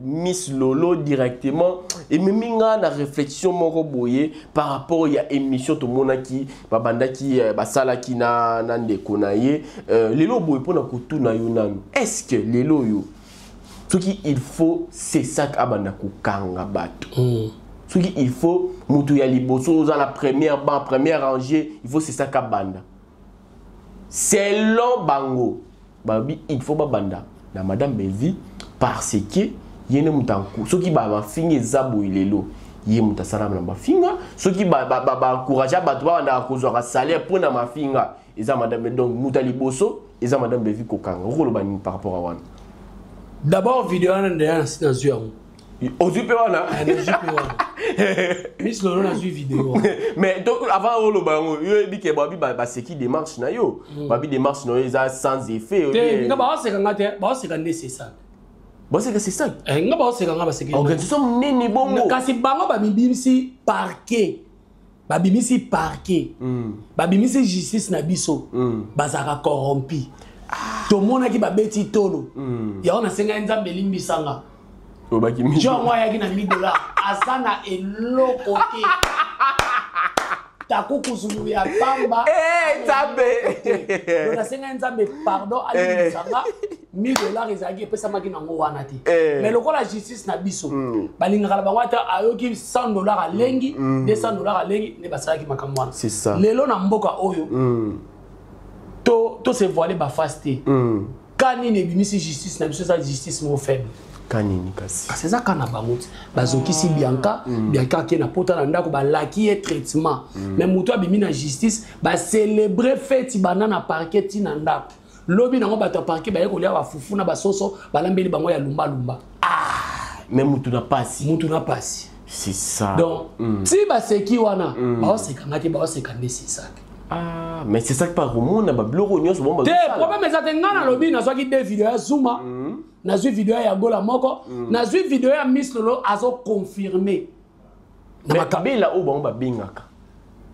Miss Lolo directement et minga na réflexion moko boye par rapport ya émission to mona ki babanda ki basala ki na ndeko na ye lelo boye pona kutuna yo nanu. Est-ce que lelo yo ce qu'il faut, c'est ça qu'abanda kukanga bato. Ce qu'il faut, mutu ya liboso dans la première banc, première rangée, il faut c'est ça qu'abanda. Selon bango, babi il faut babanda. Na Madame Belleville parce que yene mutanku. Ce qui ba finge zabo ilelo. Yé mutasara na ba finga. Ce qui ba encourager bato ba na kozwa salaire pour na mafinga. Eza Madame donc muta liboso, eza Madame Belleville kokanga. Rolo bani par rapport à wana. D'abord, vidéo on est dans Zio. Au Zupewana. Miss Lolo a suivi vidéo. Mais donc avant le bango, il dit que Babi c'est qui démarche na yo. Babi démarche na yo sans effet. Nga ba c'est quand te, ba c'est quand nécessaire. Ba c'est que c'est ça. Nga ba c'est quand ba c'est que. Organisation nene bongo. Kasi bango ba bimisi parquet. Ba bimisi parquet. Ba bimisi justice na biso. Bazaka corrompu. Tout le monde qui va bêti tolo. Il y a un senga nzambe limbisanga. Jean moi yaki na $1000. Asana et lokote. Takuku sulu ya pamba. Nzambe. On a senga nzambe pardon alimbisanga. $1000 ezaki pesa maki nango wana te. Mais lokola la justice na biso. Balinga la bangwata ayoki $100 a lengi, $200 a lengi ne basaki makamwana. C'est ça. Lelo na mboka oyo. To se voiler ba fasté. Kani ne bimisi justice na biso sa justice mo faible. Kanini kasi. C'est ça kana bangout. Bazoki si Bianca ke na pota na ndako ba laki et traitement. Mais muto abimi na justice ba célébrer fête banana parquet tina ndako. Lobi nango bato parquet ba yekolia ba fufu na ba soso ba lambeli bango ya lumba lumba. Mais mutu na pasi. Mutu na pasi. C'est ça. Donc, si baseki wana, baseka ngati baseka ndesi ça. Ah, mais c'est ça que par moment na ba bloro nyos bon ba. Le problème c'est que ngana lobi na swaki des vidéos ya Zuma, na zui vidéo ya Gola moko, na zui vidéo ya Miss Lolo azo confirmer. Na makabela o ba bingaka.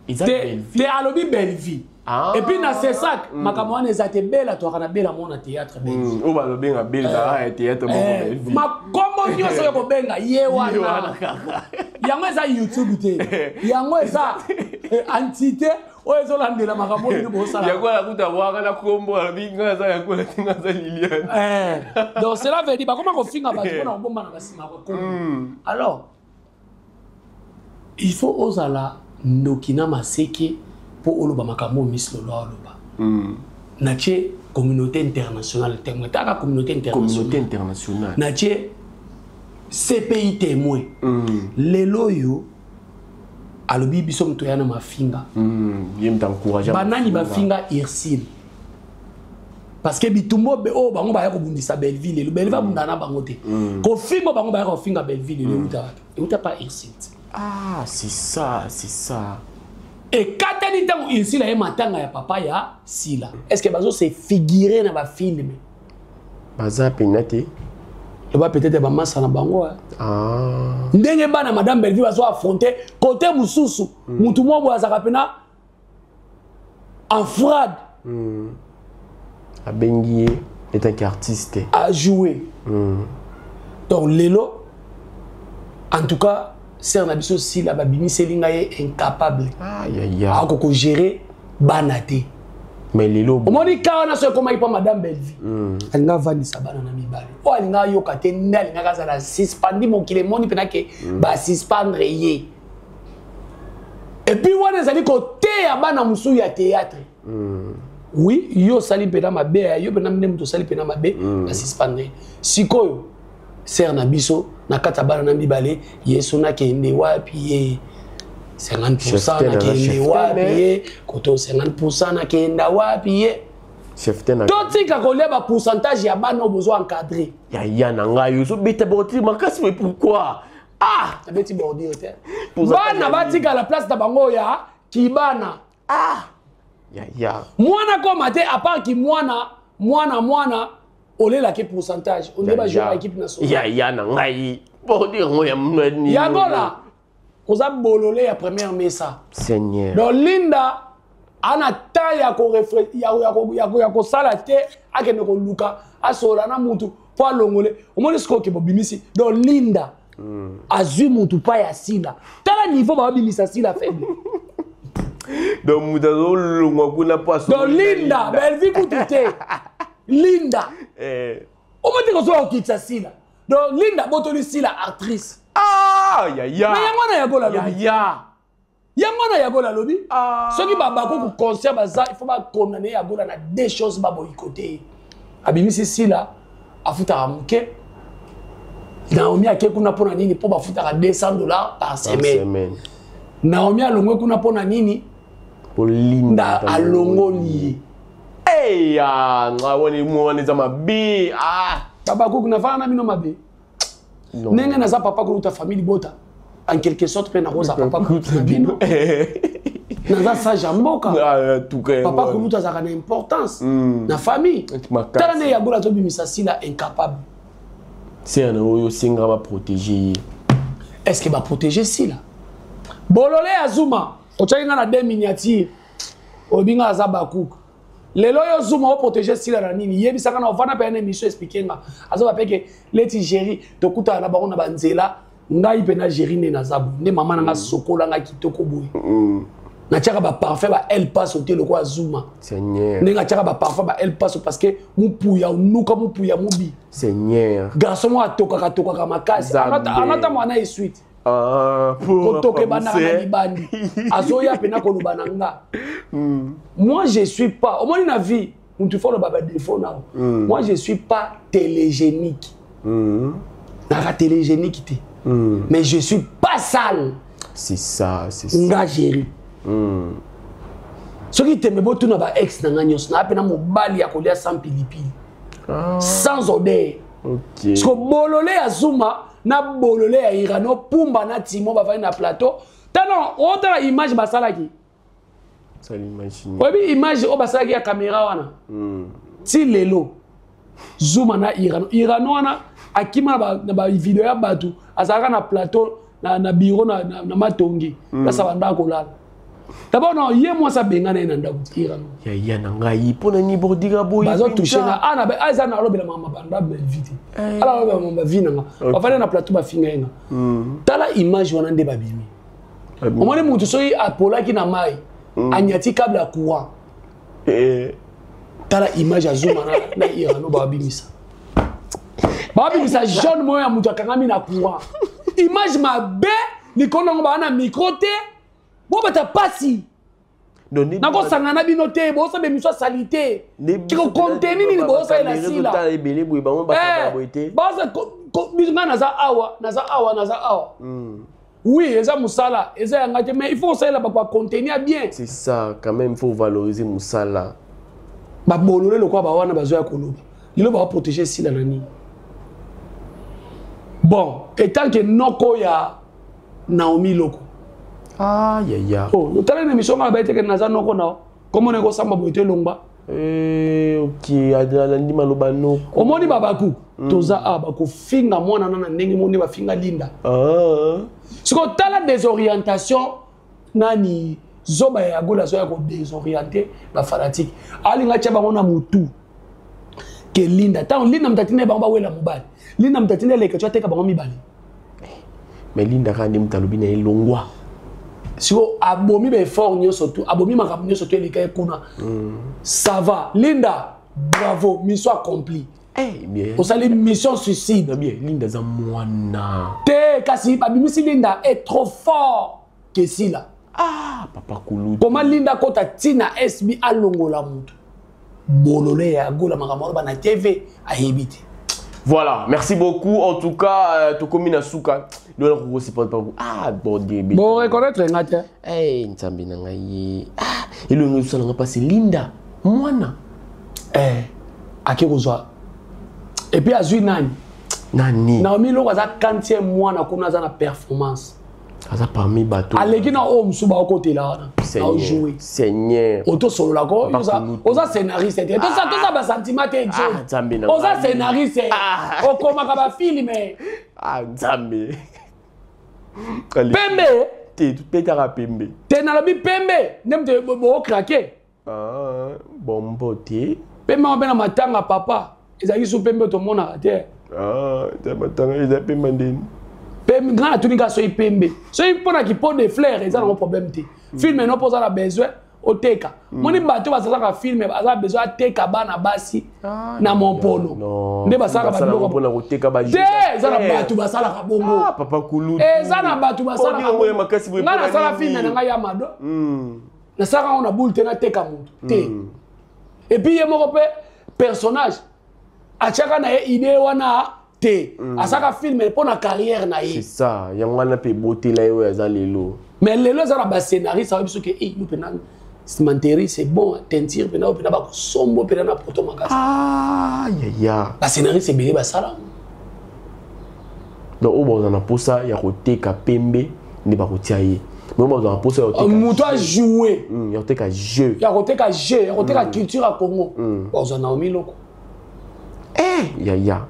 Ils ont belle vie. Te alobi belle vie. Ah. Et puis na c'est ça, makamwana ezate bela to kana bela mona théâtre belle vie. O ba lobi nga bela théâtre moko belle vie. Ma komo nyoso yo ko benga ye wana. Yango eza YouTube te. Yango eza entité o ezolandela makambo ni bo sala. Yango la kuta waka na kombo la binga za yango la tinga za Liliane. Donc cela veut dire ba comment ko finga ba ko bomba na basima ko kombo. Alors il faut osala ndokina maseke pour oloba makambo Miss Lolo oloba. Na tche communauté internationale témoin ta communauté internationale. Na tche CPI témoin. Lelo yo alobi biso mto yana mafinga. Yem t'encourager. Banani bafinga Irsile. Parce que bitumbo be o bango ba ya ko bundisa Belleville, le Belleville bundana bango te. Ko fingo bango ba ya ko finga Belleville le uta. Uta pas Irsile. Ah, c'est ça, c'est ça. Et quand il dit que Irsile a matanga ya papa ya Sila. Est-ce que bazo c'est figuré dans ba film? Baza penate. Il va peut-être ba massa na bango. Ah. Ndenge bana madame Belleville va so affronter côté mususu. Mutu mo bo azaka pena en fraude. A Benguié est un artiste. A jouer. Donc Lelo en tout cas c'est un abisso si la babini selinga est incapable. Aïe aïe aïe. A ko gérer banate. Mais Lelo. On dit quand on a ce comment il pas madame Belleville. Elle n'a pas dit ça bana na mibale. Oh elle n'a yo kate ndali nga za la suspendre mon kile moni pena ke ba suspendre ye. Et puis on ezali côté ya bana musu ya théâtre. Oui, yo sali pena mabe yo pena mne mto sali pena mabe ba suspendre. Sikoyo ser na biso na kata bana na mibale yeso na kende wapi ye 50% na kende wapi ye koto 50% na kenda wapi ye chef tena totika koleba pourcentage ya bana obozo encadrer ya na ngai so beta boti makasi mais pourquoi ah beti bordi hotel bana batika la place da bango ya kibana ya mwana koma te à part ki mwana olela ke pourcentage on débat jouer équipe nationale ya na ngai bordi ngo ya mweni ya gola koza bololé ya première mesa Seigneur donc Linda ana ta ya ko ya ko sala te akene ko luka asola na mutu po alongole omoni siko ke bobimisi donc Linda azui mutu pa ya Sila tala niveau ba bimisa Sila faible donc mudazo longwa kuna paso donc Linda Belleville kutute Linda omoni ko so okitsa Sila donc Linda botoli Sila actrice ah ya ya mais yango na yagola lobi yango na yagola lobi soki babako ku concert baza il faut ba condamner yagola na deux choses ba boycotter abimisi Sila afuta amuke Naomi ake kuna pona nini po bafuta $200 par semaine Naomi alongwe kuna pona nini po Linda alongoli ya ngawoni muone za mabe babako kuna fana mino mabe nenge naza papa kuluta famille bota en quelque sorte pe na rosa papa kuluta bino naza sage mboka papa kuluta za kana importance na famille tala ne ya bola to bimisa Sila incapable c'est un oyo singa va protéger est-ce que va protéger Sila bololé azuma otchanga na deux miniatures obinga za bakuku lelo yo Zuma o protéger Sila na nini yebisaka na ovana pe na émission expliquer nga azoba peke leti géri to kuta na bango na banzela ngai pe na géri ne na zabu ne mama na nga sokola nga kitoko boy na tiaka ba parfum ba elle passe au télé quoi Zuma Seigneur ne nga tiaka ba parfum ba elle passe parce que mupuya unuka mupuya mubi Seigneur garçon mo atoka makasi anata mwana suite kotoke bana na libandi azoya pena ko lobana nga moi je suis pas au moins na vie tu faut le baba défaut na moi je suis pas télégénique na télégénique té mais je suis pas sale c'est ça nga géri ce qui te me botu na ba ex na nganyos na pena mobali ya kolia sans pilipili sans odeur OK parce que bololé azuma na bolole ya Irano pumba na Timo ba na plateau tano autre image basalaki ça l'imagine oui image o basalaki ya caméra wana ti lelo zoom na Irano wana akima na ba video ya batu azaka na plateau na bureau na matongi la sabanda kolala d'abord non yé moi ça bengana na ndaku Irano ya na ngai pona ni bordiga boy bazo toucher na ana ba azana lobela mama banda belle vite ala lobela mama vinanga ba fale na plateau ba finga nga tala image wana nde babimi omone mutu soyi apola ki na mai anyati câble à courant tala image azuma na Irano ba bimisa jaune moyo ya mutu akangami na courant image mabe likolo ngo ba na micro te bo bata pasi nako sangana bino te bo sa be miswa salite kiko contenir ni bo sa ila sila ta ebele boy ba mo ba boite ba sa bizunga naza awa oui eza musala eza ngate mais il faut ça la ba contenir bien c'est ça quand même il faut valoriser musala ba bolole lokwa ba wana bazo ya koloba lilo ba protéger sila nani bon étant que noko ya Naomi Loko ah ya oh no tala na mission ngala ba eteke naza noko na comment ne ko samba boite longba ok adala ndi maloba noko omoni babaku toza bako finga mwana na ndenge moni ba finga linda siko tala désorientation nani zoba ya gola zo ya ko désorienter ba fanatique alinga tshaba ngona mutu ke linda ta linda mtatine ba wela mobali linda mtatine leke tshwa teka bango mibali mais linda kandi mtalobi na elongwa siko abomi be fort nyoso tu abomi makambo nyoso tu eleka kuna ça va linda bravo mission accomplie bien osali mission suicide bien linda za mwana te kasi babimisi linda est trop fort que si là papa kulu comment linda kota tina SB alongola mutu bolole ya gola makambo ba na TV ayebite. Voilà, merci beaucoup. En tout cas, Tokomina Souka, le rôle c'est pas vous. Bon Dieu. Bon reconnaître ngata. Ntambi na ngai. Et le nous ça passer Linda. Mwana. Akekozwa. Et puis azui nani? Naomi Loko za 40e mois na kuna za na performance. Aza parmi bateau. Aleki na o msuba o côté là. Seigneur. Seigneur. Auto solo la ko, oza scénariste. Tout ça ba sentiment te Dieu. Oza scénariste. O koma ka ba film. Nzambe. Pembe. Te petara pembe. Te na lobi pembe, nemte bo craquer. Bon boté. Pembe on bena matanga papa. Ezaki sou pembe to mona te. Ta matanga eza pembe ndeni. Pembe grand tunika so pembe. So pona ki pot de fleurs, eza un problème te. Film no posa la besoin oteka. Moni bato basala ka film baza besoin ateka bana basi na monpono. Nde basala ba biloko pona oteka ba. Te eza na bato basala ka bongo. Papa kulu. Eza na bato basala ka bongo. Na sala film na nga ya mado. Na sala on a boule te na teka mutu. Te. Et puis yemo pe personnage achaka na idée wana te. Asaka film pour na carrière na ye. C'est ça, yangwana pe beauté là yo za lelo. Mais lelo za ba scénariste ça veut dire que nous pena cimenterie c'est bon, teinture pena pena ba sombo pena na poto makasi. Ya. Ba scénariste c'est belé ba sala. Donc au bon na posa ya koteka pembe ne ba kotia ye. Mais au bon na posa ya koteka. Muto a jouer. Ya koteka jeu. Ya koteka jeu, ya koteka culture à Congo. Bon Naomi Loko. Ya.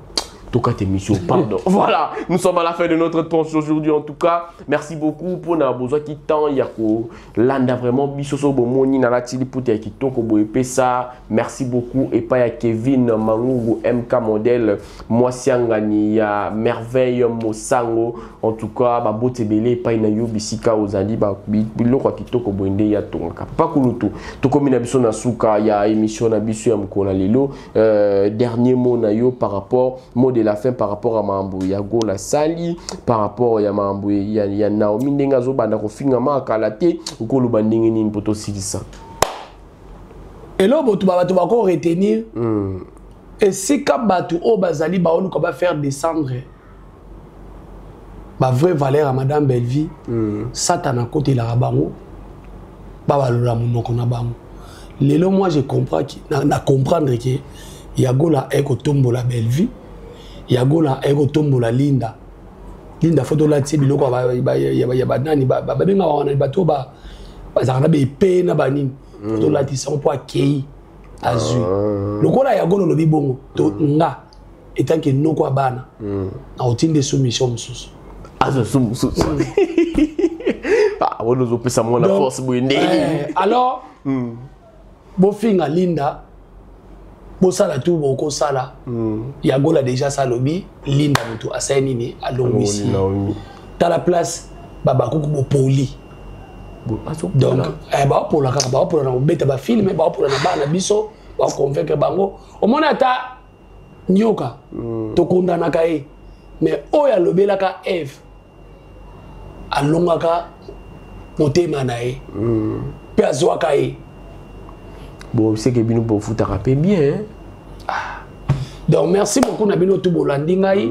Tout cas, émission, pardon. Voilà, nous sommes à la fin de notre tranche aujourd'hui. En tout cas, merci beaucoup pour nos besoins qui tant yako landa vraiment bisoso bomoni na la tili pour te qui toko boepe ça. Merci beaucoup et pas ya Kevin Mangungu MK modèle moi siangani ya merveille mosango. En tout cas, ba bote belé pas na yo bisika ozali ba biloko ki toko boende ya tonga. Pas kulutu. Toko mina biso na suka ya émission na biso ya mkona lelo. Dernier mot na yo par rapport de la fin par rapport à Mambo Yago la Sali par rapport à Mambo ya Naomi ndenga zo banda ko finga ma kalate ko lu bandingi ni poto silisa et là botu ba ko retenir et si ka batu o bazali ba onu ko ba faire descendre ba vraie valeur à madame Belleville satana côté la bango ba balula munoko na bango lelo moi je comprends qui na comprendre que Yago la eko tombo la Belleville Yago la eko tombo la Linda Linda photo là tsi biloko ya banani babenga wana bato ba bazana be pe na banini photo là tsi on po akei azui lokola ya golo lobi bongo to nga etant que noko abana na otinde soumission mususu azo soumission ah wono zo pesa mona force boyende alors bofinga Linda bosala tout boko sala ya gola déjà salobi Linda mutu asani ni alongwisi ta la place baba kuku bo poli donc ba pola kaka ba pola na beta ba filmer ba pola na bana biso ba convaincre bango omona ta nyoka to kondana kai mais oya lobelaka Eve alongaka motema na ye pe azwaka ye. Bon, c'est que bino pour foutre rapper bien. Donc merci beaucoup Nabino tout bolandi ngai.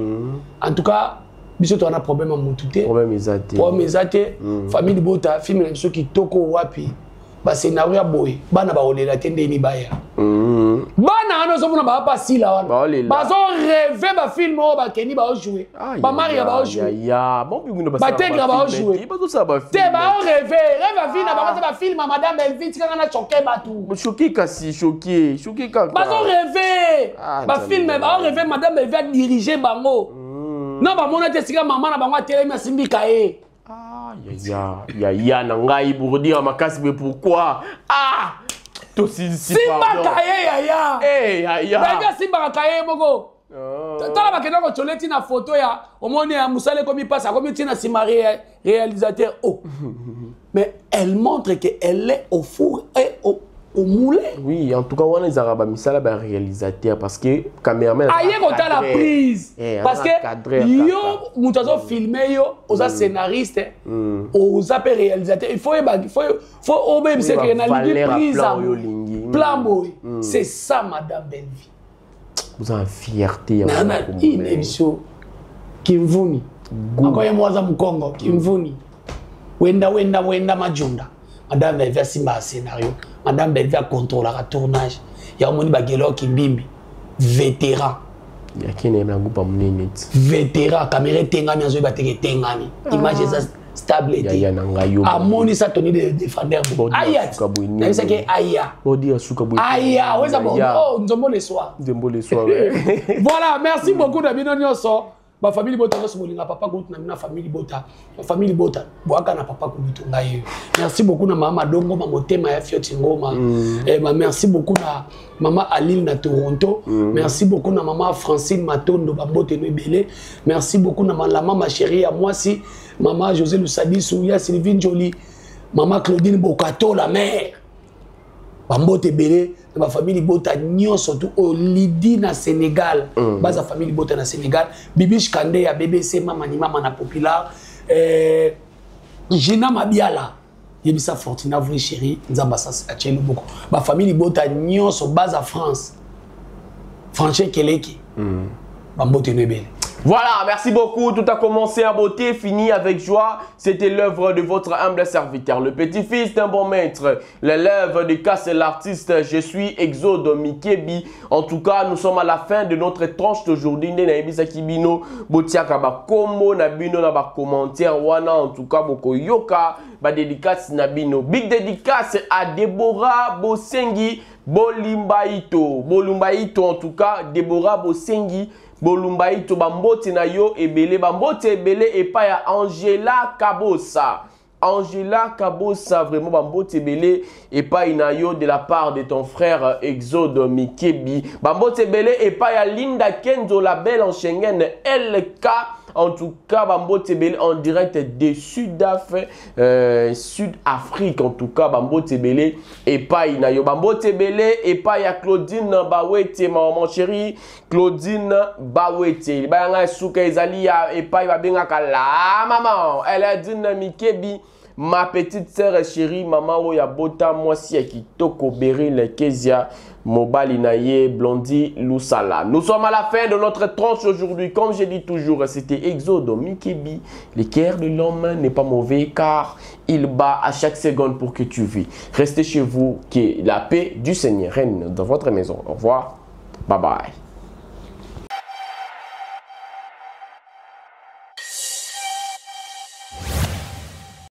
En tout cas, biso to na problème à mutute. Problème ezate. Problème ezate. Famille Bota, film na biso kitoko wapi. Ba scénario ya boy. Bana ba olela tende ni baya. Bana ano so mona ba pa sila wana. Ba zo rêver ba film o ba keni ba jouer. Ba Maria ba jouer. Ya, bon bino ba. Ba tegra ba jouer. Ba zo ça ba film. Te ba rêver, rêve film ba film madame Belvite kana na choquer batu. Choqué kasi, choqué kaka. Ba zo rêver. Ba film ba rêver madame Belvite diriger bango. Non ba mona te sika maman na bango télé na simbi kaé. Ya nangai pour dire makasi mais pourquoi Simba kaye ya Baga Simba kaye moko tala bakenda ko choleti na photo ya omoni ya musale komi passe komi tina Simba réalisateur mais elle montre que elle est au four et au moulin. Oui, en tout cas on les arabes misala ba réalisateur parce que caméraman aye ko ta la prise parce que yo mutazo filmer yo oza scénariste oza pe réalisateur il faut obéir c'est que na ligne prise plan boy c'est ça madame Belvi vous avez fierté na inémission kimvuni akoye mwaza mkongo kimvuni wenda majunda madame Belvi Simba scénario madame Belvi a contrôlé le tournage. Il y a un moni bagelo kimbimbi vétéran. Il y a qui n'aime la groupe à mon vétéran caméra tengami azo bateke tengami. Image ça stable il y a nangayo. A moni ça toni de défendre. Aya. Na bisa ke aya. Bodi asuka boy. Aya, ouais ça bon. Oh, nzombo le soir. Nzombo le soir. Voilà, merci beaucoup de bino nyonso. Ma famille Bota no somolinga papa ko na famille Bota. Ma famille Bota boaka na papa ko bitunga ye. Merci beaucoup na mama Dongo ma motema ya Fioti Ngoma. Merci beaucoup na mama Aline na Toronto. Merci beaucoup na mama Francine Matondo Bambote no Belé. Merci beaucoup na la mama chérie à moi si mama José Lusadi Souya Sylvine Jolie. Mama Claudine Bokato la mère. Bambote Belé ma famille Bota nyon surtout au Lidi na Sénégal base famille Bota na Sénégal Bibiche Kande ya BBC mama ni mama na Popular Gina Mabiala yebisa Fortina vrai chérie nzamba sa achelu beaucoup ba famille Bota nyon so base à France Franche Keleki Bambote Nebele. Voilà, merci beaucoup. Tout a commencé à beauté, fini avec joie. C'était l'œuvre de votre humble serviteur, le petit-fils d'un bon maître, l'élève de Casse l'artiste. Je suis Exode Mikebi. En tout cas, nous sommes à la fin de notre tranche d'aujourd'hui. En tout cas, boko yoka, ba dédicace nabino. Big dédicace à Deborah Bosengi Bolimbaito. En tout cas, Deborah Bosengi Bolumbaito bambote na yo ebele bambote ebele et pas ya Angela Kabosa. Angela Kabosa vraiment bambote ebele et pas na yo de la part de ton frère Exode Mikebi. Bambote ebele et pas ya Linda Kenzo la belle en Schengen LK. En tout cas, Bambote Belé en direct de Sud-Afrique. En tout cas, Bambote Belé et pas Inayo. Bambote Belé et pas ya Claudine Bawete, maman chérie. Claudine Bawete. Bayanga Souka Ezali et pas ya Bengaka la maman. Elle a dit Mikebi. Ma petite sœur chérie, maman Oya Bota, moi si qui toko Beryl Kezia, Mobali Naye, Blondie Lusala. Nous sommes à la fin de notre tranche aujourd'hui. Comme je dis toujours, c'était Exode Mikebi. L'équerre de l'homme n'est pas mauvais car il bat à chaque seconde pour que tu vis. Restez chez vous, que la paix du Seigneur règne dans votre maison. Au revoir. Bye bye.